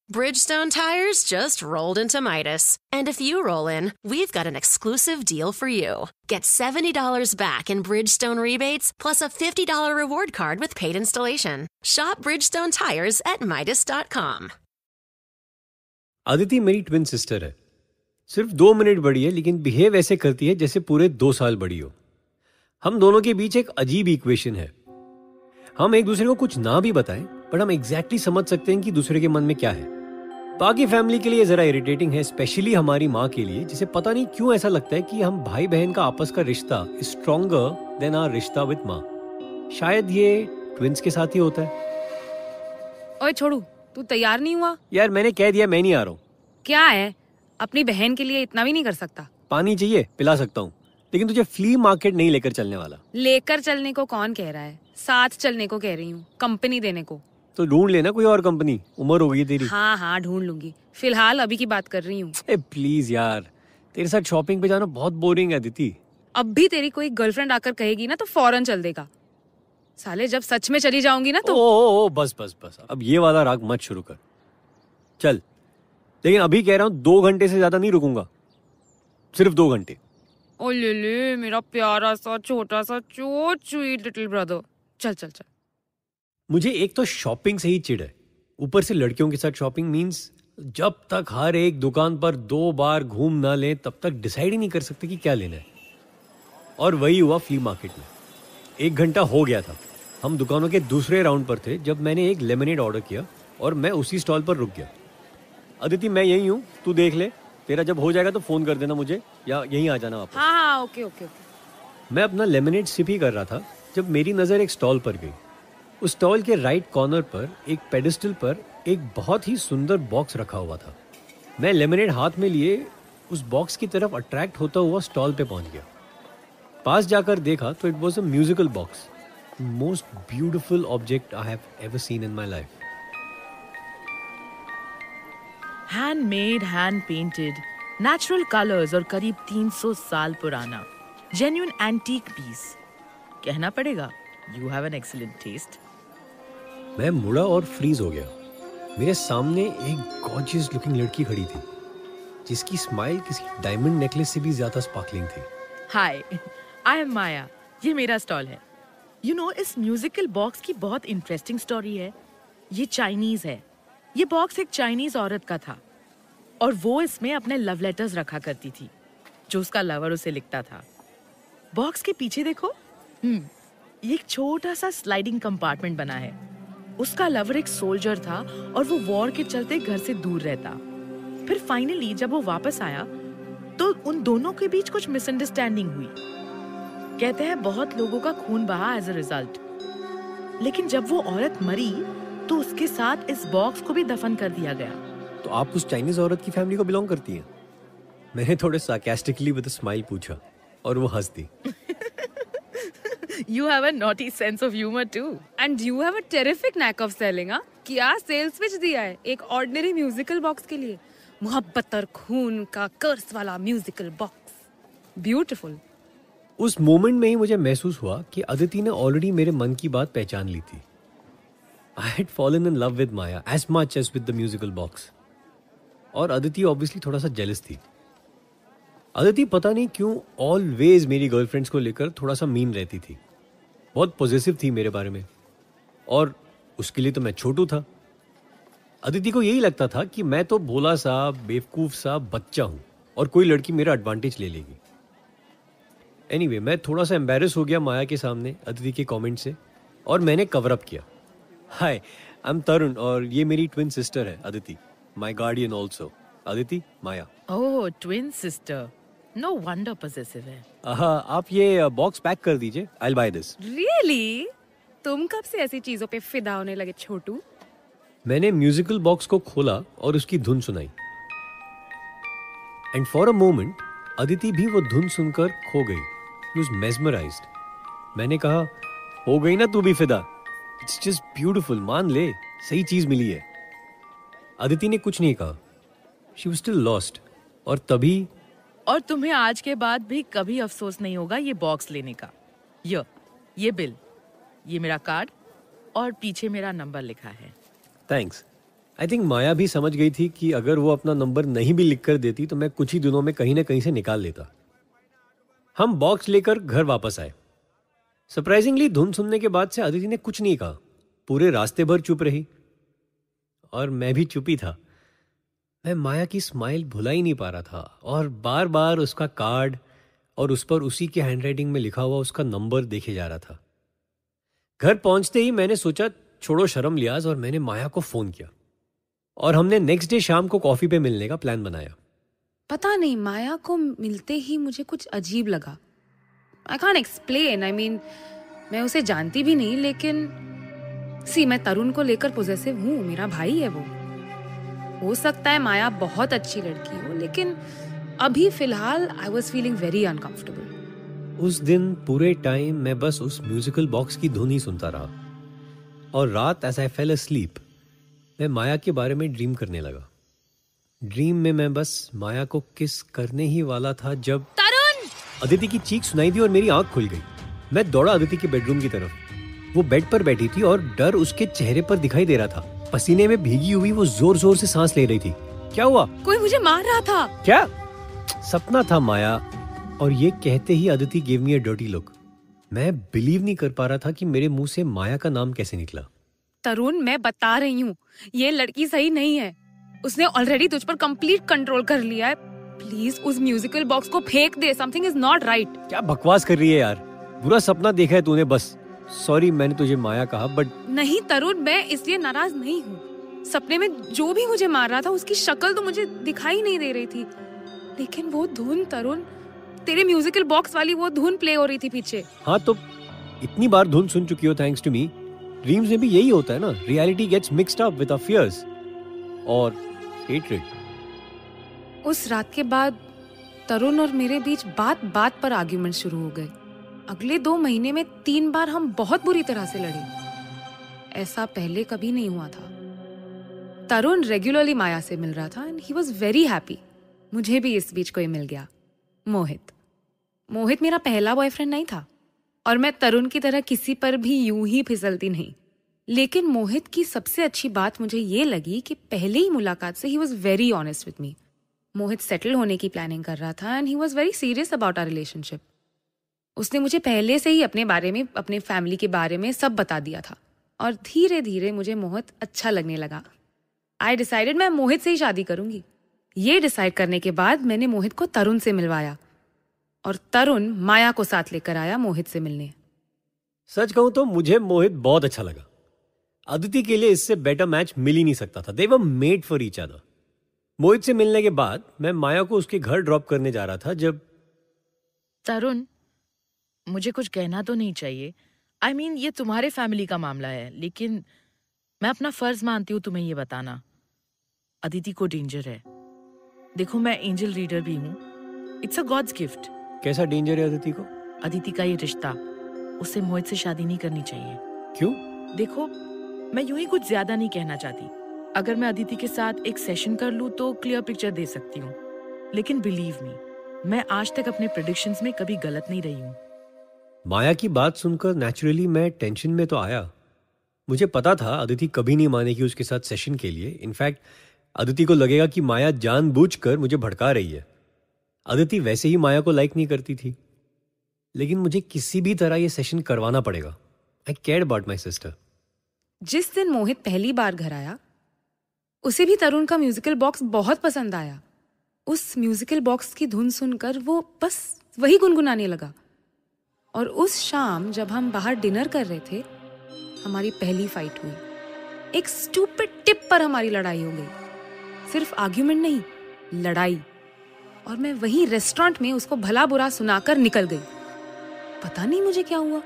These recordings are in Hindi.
Bridgestone tires just rolled into Midas. And if you roll in, we've got an exclusive deal for you. Get $70 back in Bridgestone rebates plus a $50 reward card with paid installation. Shop Bridgestone tires at Midas.com. Aditi मेरी ट्विन सिस्टर है। सिर्फ 2 मिनट बड़ी है, लेकिन बिहेव ऐसे करती है जैसे पूरे 2 साल बड़ी हो। हम दोनों के बीच एक अजीब इक्वेशन है। हम एक दूसरे को कुछ ना भी बताएं, पर हम एग्जैक्टली समझ सकते हैं कि दूसरे के मन में क्या है। बाकी फैमिली के लिए जरा इरिटेटिंग है, स्पेशली हमारी माँ के लिए, जिसे पता नहीं क्यों ऐसा लगता है कि हम भाई बहन का आपस का रिश्ता इज स्ट्रॉन्गर देन आवर रिश्ता विद माँ। शायद ये ट्विंस के साथ ही होता है। ओए छोड़ू, तू तैयार नहीं हुआ? यार मैंने कह दिया मैं नहीं आ रहा हूँ। क्या है, अपनी बहन के लिए इतना भी नहीं कर सकता? पानी चाहिए, पिला सकता हूँ, लेकिन तुझे फ्ली मार्केट नहीं लेकर चलने वाला। लेकर चलने को कौन कह रहा है? साथ चलने को कह रही हूँ, कंपनी देने को। तो ढूंढ लेना कोई और कंपनी, उम्र हो गई तेरी। हाँ ढूंढ लूंगी, फिलहाल अभी की बात कर रही हूँ। प्लीज यार, तेरे साथ शॉपिंग पे जाना बहुत बोरिंग है अदिति। अब भी तेरी कोई गर्लफ्रेंड आकर कहेगी ना तो फौरन चल देगा। साले जब सच में चली जाऊंगी ना तो ओ बस अब ये वाला राग मत शुरू कर। चल, लेकिन अभी कह रहा हूँ 2 घंटे से ज्यादा नहीं रुकूंगा, सिर्फ 2 घंटे। ओ ले मेरा प्यारा सा छोटा सा स्वीट लिटिल ब्रदर, चल। मुझे एक तो शॉपिंग से ही चिढ़ है, ऊपर से लड़कियों के साथ शॉपिंग मींस जब तक हर एक दुकान पर 2 बार घूम ना ले तब तक डिसाइड ही नहीं कर सकते कि क्या लेना है। और वही हुआ फ्ली मार्केट में। 1 घंटा हो गया था, हम दुकानों के दूसरे राउंड पर थे जब मैंने एक लेमनेड ऑर्डर किया और मैं उसी स्टॉल पर रुक गया। अदिति मैं यही हूँ, तू देख ले, तेरा जब हो जाएगा तो फोन कर देना मुझे, या यहीं आ जाना वापस। हाँ ओके। मैं अपना लेमनेड सिप ही कर रहा था जब मेरी नज़र एक स्टॉल पर गई। उस स्टॉल के राइट कॉर्नर पर एक पेडिस्टल पर एक बहुत ही सुंदर बॉक्स रखा हुआ था। मैं लेमनेड हाथ में लिए उस बॉक्स की तरफ अट्रैक्ट होता हुआ स्टॉल पे पहुंच गया। पास जाकर देखा तो it was a musical box, most beautiful object I have ever seen in my life. Handmade, hand painted, natural colours और करीब 300 साल पुराना जेन्युइन एंटीक पीस। कहना पड़ेगा, you have an excellent taste. मैं मुड़ा और फ्रीज हो गया। मेरे सामने एक गॉर्जियस लुकिंग लड़की खड़ी थी, जिसकी स्माइल किसी डायमंड नेकलेस से भी ज्यादा स्पार्कलिंग थी। हाय, आई एम माया, ये मेरा स्टॉल है। यू नो, इस म्यूजिकल बॉक्स की बहुत इंटरेस्टिंग स्टोरी है। ये चाइनीज है। ये बॉक्स एक चाइनीज औरत का था और वो इसमें अपने लव लेटर्स रखा करती थी जो उसका लवर उसे लिखता था। बॉक्स के पीछे देखो, ये एक छोटा सा स्लाइडिंग कंपार्टमेंट बना है। उसका लवर एक सोल्जर था और वो वॉर के चलते घर से दूर रहता। फिर फाइनली जब वो वापस आया तो उन दोनों के बीच कुछ मिसअंडरस्टैंडिंग हुई। कहते हैं बहुत लोगों का खून बहा एज अ रिजल्ट। लेकिन जब वो औरत मरी तो उसके साथ इस बॉक्स को भी दफन कर दिया गया। तो आप उस चाइनीज औरत की फैमिली को बिलोंग करती हैं? मैंने थोड़े सार्कास्टिकली विद अ स्माइल पूछा और वो हंस दी। You have a naughty sense of humor too. And you have a terrific knack of selling, हाँ? क्या सेल्स पिच दिया है एक ऑर्डिनरी म्यूजिकल बॉक्स के लिए। मोहब्बत और खून का कर्स वाला म्यूजिकल बॉक्स, ब्यूटीफुल। उस मोमेंट में ही मुझे महसूस हुआ कि अदिति ने ऑलरेडी मेरे मन की बात पहचान ली थी। I had fallen in love with Maya as much as with the musical box. और अदिति ऑब्वियसली थोड़ा सा जेलस थी। अदिति पता नहीं क्यों ऑलवेज मेरी गर्लफ्रेंड्स को लेकर थोड़ा सा मीन रहती थी, बहुत पॉजिटिव थी मेरे बारे में, और उसके लिए तो मैं छोटू था। अदिति को यही लगता था कि मैं तो भोला सा बेवकूफ सा बच्चा हूं और कोई लड़की मेरा एडवांटेज ले लेगी। एनीवे, मैं थोड़ा सा एम्बैरेस हो गया माया के सामने अदिति के कमेंट से, और मैंने कवर अप किया। हाय, आई एम तरुण और ये मेरी ट्विन सिस्टर है Aditi, my guardian also. Aditi, Maya. Oh, twin sister, no wonder possessive है। आप ये बॉक्स पैक कर दीजिए, I will buy this. Really? तुम कब से ऐसी चीजों पे फिदा होने लगे छोटू? मैंने म्यूजिकल बॉक्स को खोला और उसकी धुन सुनाई, and for a moment Aditi भी वो धुन सुनकर खो गई। She was mesmerized. मैंने कहा, हो गई ना तू भी फिदा? It's just beautiful, मान ले, सही चीज मिली है। अदिति ने कुछ नहीं कहा। She was still lost. और तभी, और तुम्हें आज के बाद भी कभी अफसोस नहीं होगा ये बॉक्स लेने का। ये बिल, ये मेरा कार्ड और पीछे मेरा नंबर लिखा है। थैंक्स। आई थिंक माया भी समझ गई थी कि अगर वो अपना नंबर नहीं भी लिख कर देती तो मैं कुछ ही दिनों में कहीं ना कहीं से निकाल लेता। हम बॉक्स लेकर घर वापस आए। सरप्राइजिंगली धुन सुनने के बाद से अदिति ने कुछ नहीं कहा, पूरे रास्ते भर चुप रही और मैं भी चुप ही था। मैं माया की स्माइल भुला ही नहीं पा रहा था और बार बार उसका कार्ड और उस पर उसी के हैंडराइटिंग में लिखा हुआ उसका नंबर देखे जा रहा था। घर पहुंचते ही मैंने सोचा छोड़ो शर्म लिहाज और मैंने माया को फोन किया और हमने नेक्स्ट डे शाम को कॉफी पे मिलने का प्लान बनाया। पता नहीं, माया को मिलते ही मुझे कुछ अजीब लगा। I can't explain, I mean मैं उसे जानती भी नहीं, लेकिन मैं तरुण को लेकर पॉजिटिव हूँ, मेरा भाई है वो। हो सकता है माया बहुत अच्छी लड़की हो, लेकिन अभी फिलहाल I was feeling very uncomfortable. उस दिन पूरे टाइम मैं बस उस म्यूजिकल बॉक्स की धुन ही सुनता रहा और रात एज आई फेल अस्लीप मैं माया के बारे में ड्रीम करने लगा। ड्रीम में मैं बस माया को किस करने ही वाला था जब तरुण! अदिति की चीख सुनाई दी और मेरी आंख खुल गई। मैं दौड़ा अदिति के बेडरूम की तरफ। वो बेड पर बैठी थी और डर उसके चेहरे पर दिखाई दे रहा था। पसीने में भीगी हुई वो जोर जोर से सांस ले रही थी। क्या हुआ? कोई मुझे मार रहा था। क्या? सपना था माया। और ये कहते ही Aditi give me a dirty look. मैं बिलीव नहीं कर पा रहा था कि मेरे मुंह से माया का नाम कैसे निकला। तरुण, मैं बता रही हूँ, ये लड़की सही नहीं है। उसने ऑलरेडी तुझ पर कंप्लीट कंट्रोल कर लिया है। प्लीज उस म्यूजिकल बॉक्स को फेंक दे। Something is not right. क्या बकवास कर रही है यार? बुरा सपना देखा है तूने बस। सॉरी मैंने तुझे माया कहा, बट नहीं तरुण, मैं इसलिए नाराज नहीं हूँ। सपने में जो भी मुझे मार रहा था उसकी शक्ल तो मुझे दिखाई नहीं दे रही थी, लेकिन वो धुन तरुण, तेरे म्यूजिकल बॉक्स वाली वो धुन प्ले हो रही थी पीछे। हाँ तो इतनी बार धुन सुन चुकी हो थैंक्स टू मी। ड्रीम्स में भी यही होता है ना, reality gets mixed up with our fears और हेट्रेड। उस रात के बाद तरुण और मेरे बीच बात बात पर आर्ग्यूमेंट शुरू हो गए। अगले 2 महीने में 3 बार हम बहुत बुरी तरह से लड़े। ऐसा पहले कभी नहीं हुआ था। तरुण रेगुलरली माया से मिल रहा था and he was very happy. मुझे भी इस बीच कोई मिल गया, मोहित मेरा पहला बॉयफ्रेंड नहीं था और मैं तरुण की तरह किसी पर भी यूं ही फिसलती नहीं। लेकिन मोहित की सबसे अच्छी बात मुझे ये लगी कि पहले ही मुलाकात से he was very honest with me. Mohit settle होने की प्लानिंग कर रहा था and he was very serious about our relationship. उसने मुझे पहले से ही अपने बारे में, अपने फैमिली के बारे में सब बता दिया था और धीरे धीरे मुझे मोहित अच्छा लगने लगा। आई डिसाइडेड मैं मोहित से ही शादी करूंगी। ये डिसाइड करने के बाद मैंने मोहित को तरुण से मिलवाया और तरुण माया को साथ लेकर आया मोहित से मिलने। सच कहूं तो मुझे मोहित बहुत अच्छा लगा। अदिति के लिए इससे बेटर मैच मिल ही नहीं सकता था। They were made for each other. Mohit से मिलने के बाद मैं माया को उसके घर ड्रॉप करने जा रहा था जब तरुण, मुझे कुछ कहना तो नहीं चाहिए। I mean, ये तुम्हारे फैमिली का मामला है, लेकिन मैं अपना फर्ज मानती हूँ तुम्हें ये बताना। अदिति को डेंजर है। देखो, मैं एंजल रीडर भी हूँ। It's a god's gift. कैसा डेंजर है अदिति को? अदिति का ये रिश्ता, उससे मोहित से शादी नहीं करनी चाहिए। क्यों? देखो, मैं यूं ही कुछ ज्यादा नहीं कहना चाहती। अगर मैं अदिति के साथ एक सेशन कर लूं तो क्लियर पिक्चर दे सकती हूँ, लेकिन बिलीव मी, मैं आज तक अपने प्रेडिक्शंस में कभी गलत नहीं रही हूँ। माया की बात सुनकर नेचुरली मैं टेंशन में तो आया। मुझे पता था अदिति कभी नहीं मानेगी उसके साथ सेशन के लिए। इनफैक्ट अदिति को लगेगा कि माया जानबूझकर मुझे भड़का रही है। अदिति वैसे ही माया को लाइक नहीं करती थी, लेकिन मुझे किसी भी तरह ये सेशन करवाना पड़ेगा। आई केयर्ड अबाउट माय सिस्टर। जिस दिन मोहित पहली बार घर आया, उसे भी तरुण का म्यूजिकल बॉक्स बहुत पसंद आया। उस म्यूजिकल बॉक्स की धुन सुनकर वो बस वही गुनगुनाने लगा। और उस शाम जब हम बाहर डिनर कर रहे थे, हमारी पहली फाइट हुई। एक स्टूपिड टिप पर हमारी लड़ाई हो गई। सिर्फ आर्ग्यूमेंट नहीं, लड़ाई। और मैं वही रेस्टोरेंट में उसको भला बुरा सुनाकर निकल गई। पता नहीं मुझे क्या हुआ।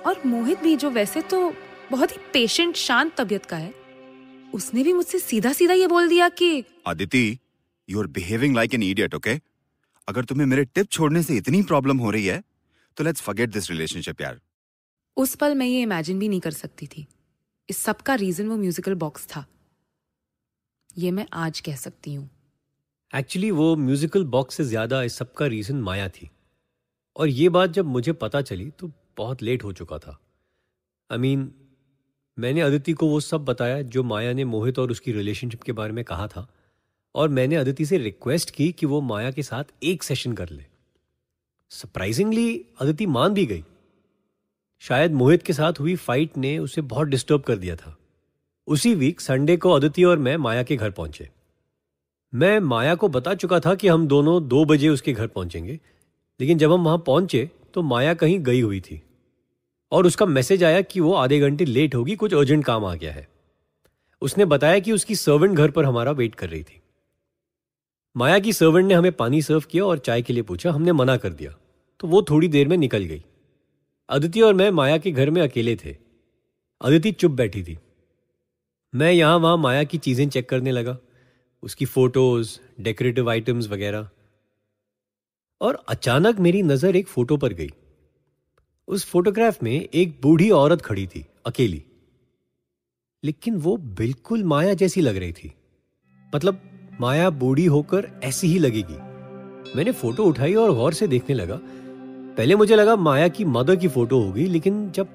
और मोहित भी, जो वैसे तो बहुत ही पेशेंट शांत तबीयत का है, उसने भी मुझसे सीधा सीधा ये बोल दिया कि Aditi, you are behaving like an idiot, okay? अगर तुम्हें मेरे टिप छोड़ने से इतनी प्रॉब्लम हो रही है तो लेट्स फॉरगेट दिस रिलेशनशिप यार। उस पल मैं ये इमेजिन भी नहीं कर सकती थी। इस सब का रीजन वो म्यूजिकल बॉक्स था। ये मैं आज कह सकती हूँ। एक्चुअली वो म्यूजिकल बॉक्स से ज्यादा इस सब का रीजन माया थी। और ये बात जब मुझे पता चली तो बहुत लेट हो चुका था। आई मीन, मैंने अदिति को वो सब बताया जो माया ने मोहित और उसकी रिलेशनशिप के बारे में कहा था, और मैंने अदिति से रिक्वेस्ट की कि वो माया के साथ एक सेशन कर ले। सरप्राइजिंगली अदिति मान भी गई। शायद मोहित के साथ हुई फाइट ने उसे बहुत डिस्टर्ब कर दिया था। उसी वीक संडे को अदिति और मैं माया के घर पहुंचे। मैं माया को बता चुका था कि हम दोनों 2 बजे उसके घर पहुंचेंगे, लेकिन जब हम वहां पहुंचे तो माया कहीं गई हुई थी और उसका मैसेज आया कि वो आधे घंटे लेट होगी, कुछ अर्जेंट काम आ गया है। उसने बताया कि उसकी सर्वेंट घर पर हमारा वेट कर रही थी। माया की सर्वेंट ने हमें पानी सर्व किया और चाय के लिए पूछा। हमने मना कर दिया तो वो थोड़ी देर में निकल गई। अदिति और मैं माया के घर में अकेले थे। अदिति चुप बैठी थी। मैं यहां वहां माया की चीजें चेक करने लगा, उसकी फोटोज, डेकोरेटिव आइटम्स वगैरह। और अचानक मेरी नजर एक फोटो पर गई। उस फोटोग्राफ में एक बूढ़ी औरत खड़ी थी, अकेली, लेकिन वो बिल्कुल माया जैसी लग रही थी। मतलब माया बूढ़ी होकर ऐसी ही लगेगी। मैंने फोटो उठाई और गौर से देखने लगा। पहले मुझे लगा माया की मदर की फोटो होगी, लेकिन जब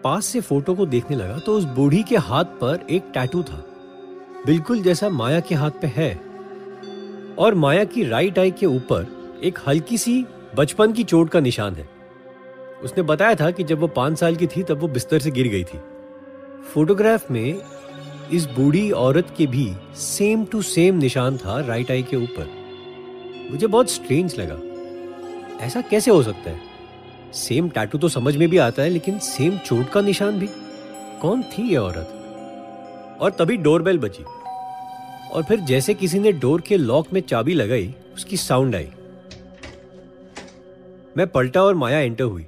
पास से फोटो को देखने लगा तो उस बूढ़ी के हाथ पर एक टैटू था, बिल्कुल जैसा माया के हाथ पे है। और माया की राइट आई के ऊपर एक हल्की सी बचपन की चोट का निशान है। उसने बताया था कि जब वो 5 साल की थी तब वो बिस्तर से गिर गई थी। फोटोग्राफ में इस बूढ़ी औरत के भी सेम टू सेम निशान था राइट आई के ऊपर। मुझे बहुत स्ट्रेंज लगा। ऐसा कैसे हो सकता है? सेम टैटू तो समझ में भी आता है, लेकिन सेम चोट का निशान भी? कौन थी ये औरत? और तभी डोरबेल बजी और फिर जैसे किसी ने डोर के लॉक में चाबी लगाई, उसकी साउंड आई। मैं पलटा और माया एंटर हुई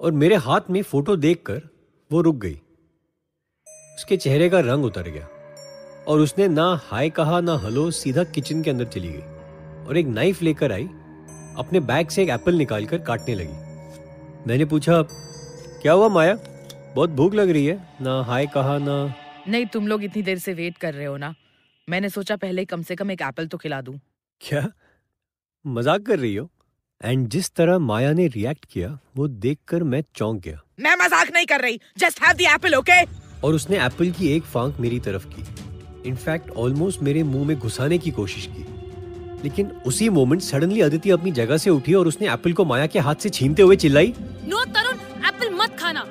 और मेरे हाथ में फोटो देखकर वो रुक गई। उसके चेहरे का रंग उतर गया और उसने ना हाय कहा ना हेलो, सीधा किचन के अंदर चली गई और एक नाइफ लेकर आई। अपने बैग से एक एप्पल निकालकर काटने लगी। मैंने पूछा, क्या हुआ माया, बहुत भूख लग रही है? ना हाय कहा ना। नहीं, तुम लोग इतनी देर से वेट कर रहे हो ना, मैंने सोचा पहले कम से कम एक एप्पल तो खिला दूं। क्या मजाक कर रही हो? एंड जिस तरह माया ने रिएक्ट किया वो देखकर मैं चौंक गया। मैं मजाक नहीं कर रही, just have the Apple, okay? और उसने एप्पल की एक फांक मेरी तरफ की, इनफैक्ट ऑलमोस्ट मेरे मुंह में घुसाने की कोशिश की। लेकिन उसी मोमेंट सडनली अदिति अपनी जगह से उठी और उसने एप्पल को माया के हाथ से छीनते हुए चिल्लाई, नो तरुण, एप्पल मत खाना।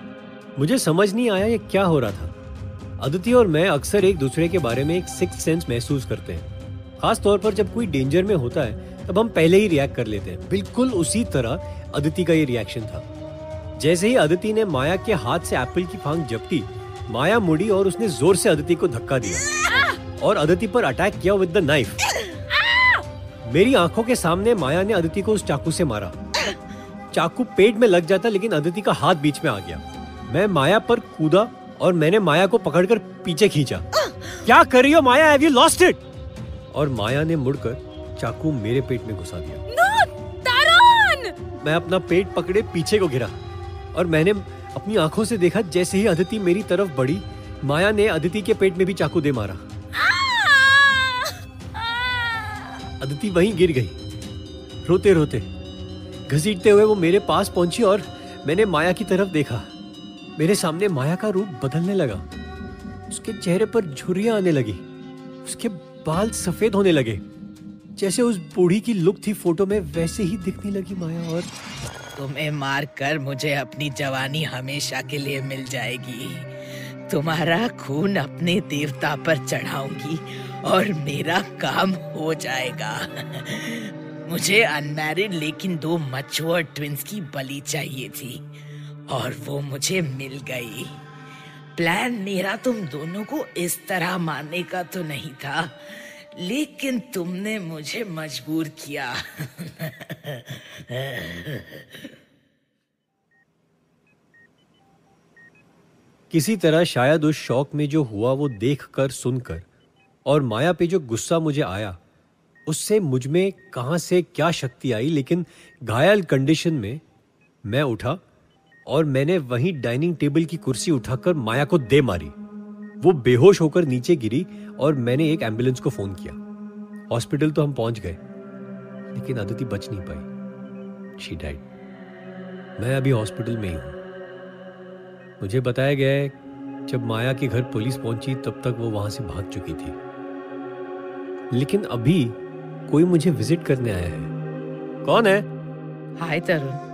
मुझे समझ नहीं आया ये क्या हो रहा था। अदिति और मैं अक्सर एक दूसरे के बारे में एक सिक्स्थ सेंस महसूस करते हैं। खास तौर पर जब कोई डेंजर में होता है तब हम पहले ही रिएक्ट कर लेते हैं। बिल्कुल उसी तरह अदिति का ये रिएक्शन था। जैसे ही अदिति ने माया के हाथ से एप्पल की फांक झपटी, माया मुड़ी और उसने जोर से अदिति को धक्का दिया और अदिति पर अटैक किया विद द नाइफ। मेरी आंखों के सामने माया ने अदिति को उस चाकू से मारा। चाकू पेट में लग जाता, लेकिन अदिति का हाथ बीच में आ गया। मैं माया पर कूदा और मैंने माया को पकड़कर पीछे खींचा। क्या कर रही हो माया, हैव यू लॉस्ट इट? और माया ने मुड़कर चाकू मेरे पेट में घुसा दिया। नो तरुण! मैं अपना पेट पकड़े पीछे को गिरा और मैंने अपनी आंखों से देखा जैसे ही अदिति मेरी तरफ बढ़ी, माया ने अदिति के पेट में भी चाकू दे मारा। अदिति वहीं गिर गई, रोते रोते। घसीटते हुए वो मेरे पास पहुंची और मैंने माया की तरफ देखा। मेरे सामने माया का रूप बदलने लगा। उसके चेहरे पर झुर्रियां आने लगी, उसके बाल सफेद होने लगे। जैसे उस बूढ़ी की लुक थी फोटो में, वैसे ही दिखने लगी माया। और तुम्हें मारकर मुझे अपनी जवानी हमेशा के लिए मिल जाएगी। तुम्हारा खून अपने देवता पर चढ़ाऊंगी और मेरा काम हो जाएगा। मुझे अनमैरिड लेकिन 2 मैच्योर ट्विंस की बलि चाहिए थी और वो मुझे मिल गई। प्लान मेरा तुम दोनों को इस तरह मारने का तो नहीं था, लेकिन तुमने मुझे मजबूर किया। किसी तरह शायद उस शौक में जो हुआ वो देखकर, सुनकर और माया पे जो गुस्सा मुझे आया, उससे मुझ में कहां से क्या शक्ति आई। लेकिन घायल कंडीशन में मैं उठा और मैंने वहीं डाइनिंग टेबल की कुर्सी उठाकर माया को दे मारी। वो बेहोश होकर नीचे गिरी और मैंने एक एम्बुलेंस को फोन किया। हॉस्पिटल तो हम पहुंच गए, लेकिन अदिति बच नहीं पाई। She died. मैं अभी हॉस्पिटल में ही हूं। मुझे बताया गया है जब माया के घर पुलिस पहुंची तब तक वो वहां से भाग चुकी थी। लेकिन अभी कोई मुझे विजिट करने आया है। कौन है? हाय तरुण,